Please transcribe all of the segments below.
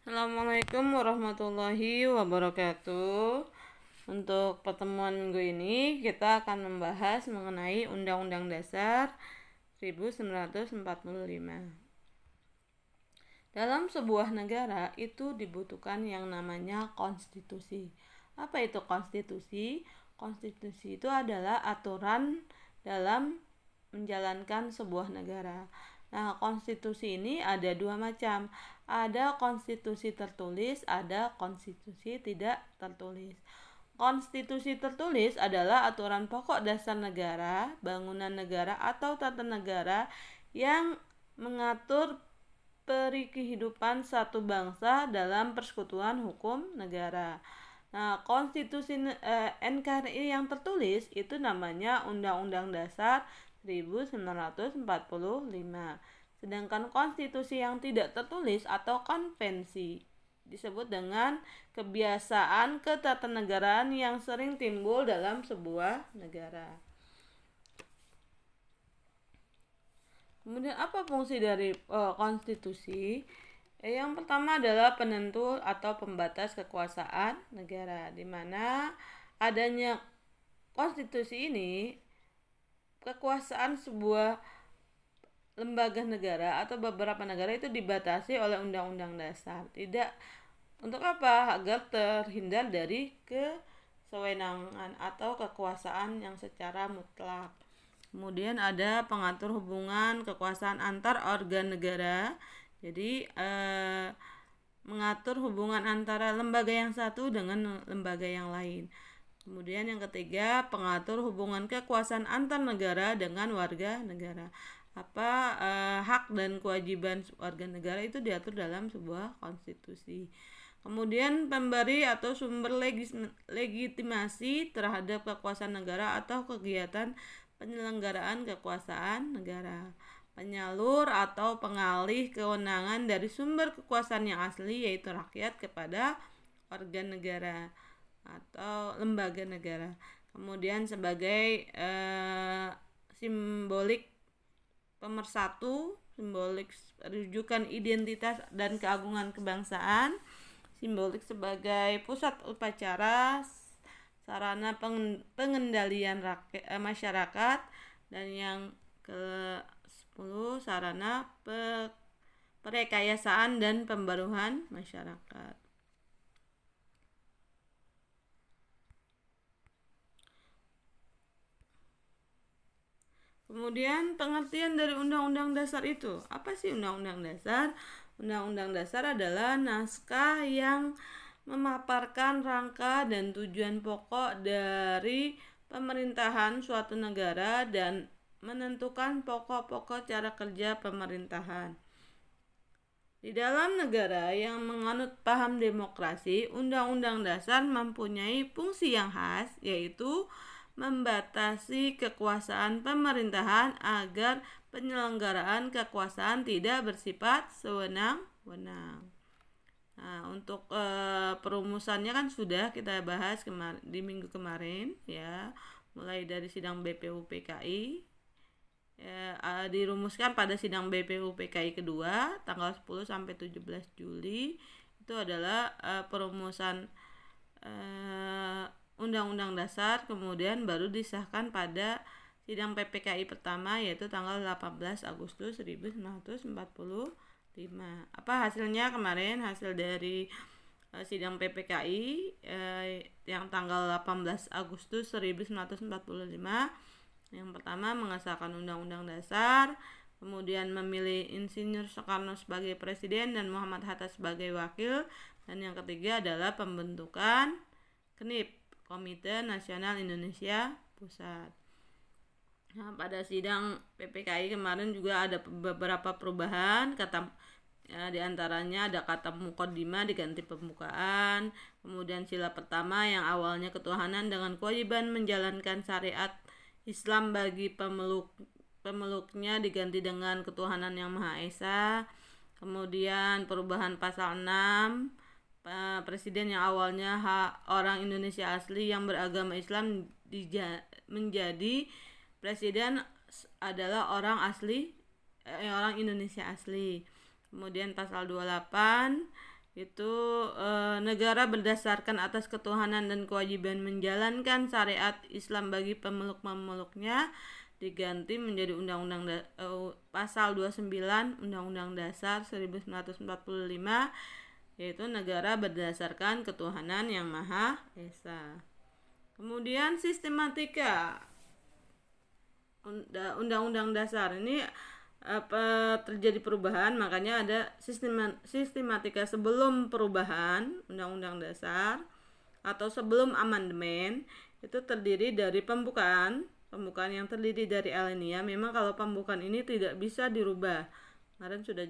Assalamualaikum warahmatullahi wabarakatuh. Untuk pertemuan minggu ini kita akan membahas mengenai Undang-Undang Dasar 1945. Dalam sebuah negara itu dibutuhkan yang namanya konstitusi. Apa itu konstitusi? Konstitusi itu adalah aturan dalam menjalankan sebuah negara. Nah, konstitusi ini ada dua macam. Ada konstitusi tertulis, ada konstitusi tidak tertulis. Konstitusi tertulis adalah aturan pokok dasar negara, bangunan negara atau tata negara yang mengatur peri kehidupan satu bangsa dalam persekutuan hukum negara. Nah, konstitusi NKRI yang tertulis itu namanya Undang-Undang Dasar 1945. Sedangkan konstitusi yang tidak tertulis atau konvensi disebut dengan kebiasaan ketatanegaraan yang sering timbul dalam sebuah negara. Kemudian apa fungsi dari konstitusi? Yang pertama adalah penentu atau pembatas kekuasaan negara, di mana adanya konstitusi ini kekuasaan sebuah lembaga negara atau beberapa negara itu dibatasi oleh undang-undang dasar. Tidak untuk apa? Agar terhindar dari kesewenangan atau kekuasaan yang secara mutlak. Kemudian ada pengatur hubungan kekuasaan antar organ negara. Jadi mengatur hubungan antara lembaga yang satu dengan lembaga yang lain. Kemudian yang ketiga, pengatur hubungan kekuasaan antar negara dengan warga negara. Hak dan kewajiban warga negara itu diatur dalam sebuah konstitusi. Kemudian pemberi atau sumber legitimasi terhadap kekuasaan negara atau kegiatan penyelenggaraan kekuasaan negara. Penyalur atau pengalih kewenangan dari sumber kekuasaan yang asli yaitu rakyat kepada organ negara atau lembaga negara. Kemudian sebagai simbolik pemersatu, simbolik rujukan identitas dan keagungan kebangsaan, simbolik sebagai pusat upacara, sarana pengendalian masyarakat, dan yang ke-10 sarana perekayasaan dan pembaruan masyarakat. Kemudian pengertian dari Undang-Undang Dasar itu. Apa sih Undang-Undang Dasar? Undang-Undang Dasar adalah naskah yang memaparkan rangka dan tujuan pokok dari pemerintahan suatu negara dan menentukan pokok-pokok cara kerja pemerintahan. Di dalam negara yang menganut paham demokrasi, Undang-Undang Dasar mempunyai fungsi yang khas, yaitu membatasi kekuasaan pemerintahan agar penyelenggaraan kekuasaan tidak bersifat sewenang-wenang. Nah, untuk perumusannya kan sudah kita bahas di minggu kemarin ya, mulai dari sidang BPUPKI ya, dirumuskan pada sidang BPUPKI kedua tanggal 10 sampai 17 Juli. Itu adalah perumusan Undang-Undang Dasar, kemudian baru disahkan pada sidang PPKI pertama yaitu tanggal 18 Agustus 1945. Apa hasilnya kemarin? Hasil dari sidang PPKI yang tanggal 18 Agustus 1945. Yang pertama mengesahkan Undang-Undang Dasar, kemudian memilih Insinyur Soekarno sebagai presiden dan Muhammad Hatta sebagai wakil, dan yang ketiga adalah pembentukan KNIP, Komite Nasional Indonesia Pusat. Nah, pada sidang PPKI kemarin juga ada beberapa perubahan di antaranya ada kata muqaddimah diganti pembukaan, kemudian sila pertama yang awalnya ketuhanan dengan kewajiban menjalankan syariat Islam bagi pemeluknya diganti dengan ketuhanan yang Maha Esa. Kemudian perubahan pasal 6, presiden yang awalnya orang Indonesia asli yang beragama Islam menjadi presiden adalah orang Indonesia asli. Kemudian pasal 28 itu negara berdasarkan atas ketuhanan dan kewajiban menjalankan syariat Islam bagi pemeluk-pemeluknya diganti menjadi pasal 29 Undang-Undang Dasar 1945, yaitu negara berdasarkan ketuhanan yang Maha Esa. Kemudian sistematika Undang-Undang Dasar ini terjadi perubahan, makanya ada sistematika sebelum perubahan Undang-Undang Dasar atau sebelum amandemen. Itu terdiri dari pembukaan yang terdiri dari alinea. Memang kalau pembukaan ini tidak bisa dirubah. Kemarin sudah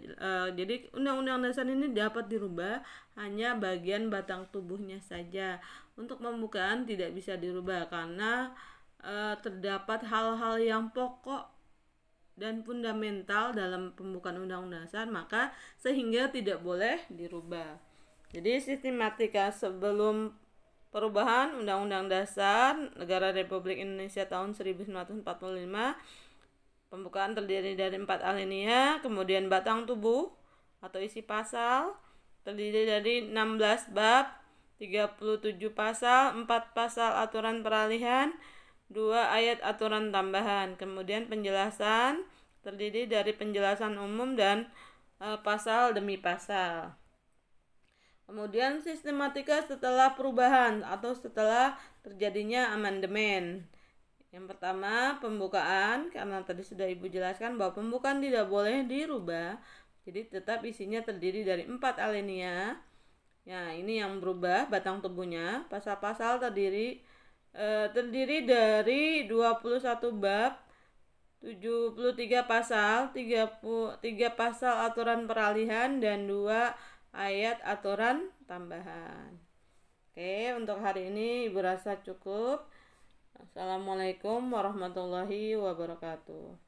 jadi Undang-Undang Dasar ini dapat dirubah hanya bagian batang tubuhnya saja. Untuk pembukaan tidak bisa dirubah karena terdapat hal-hal yang pokok dan fundamental dalam pembukaan Undang-Undang Dasar, maka sehingga tidak boleh dirubah. Jadi sistematika sebelum perubahan Undang-Undang Dasar Negara Republik Indonesia tahun 1945, pembukaan terdiri dari 4 alinea, kemudian batang tubuh atau isi pasal terdiri dari 16 bab, 37 pasal, 4 pasal aturan peralihan, 2 ayat aturan tambahan. Kemudian penjelasan terdiri dari penjelasan umum dan pasal demi pasal. Kemudian sistematika setelah perubahan atau setelah terjadinya amandemen. Yang pertama, pembukaan, karena tadi sudah Ibu jelaskan bahwa pembukaan tidak boleh dirubah. Jadi tetap isinya terdiri dari 4 alinea. Ya, ini yang berubah batang tubuhnya. Pasal-pasal terdiri dari 21 bab, 73 pasal, 3 pasal aturan peralihan, dan 2 ayat aturan tambahan. Oke, untuk hari ini Ibu rasa cukup. Assalamualaikum warahmatullahi wabarakatuh.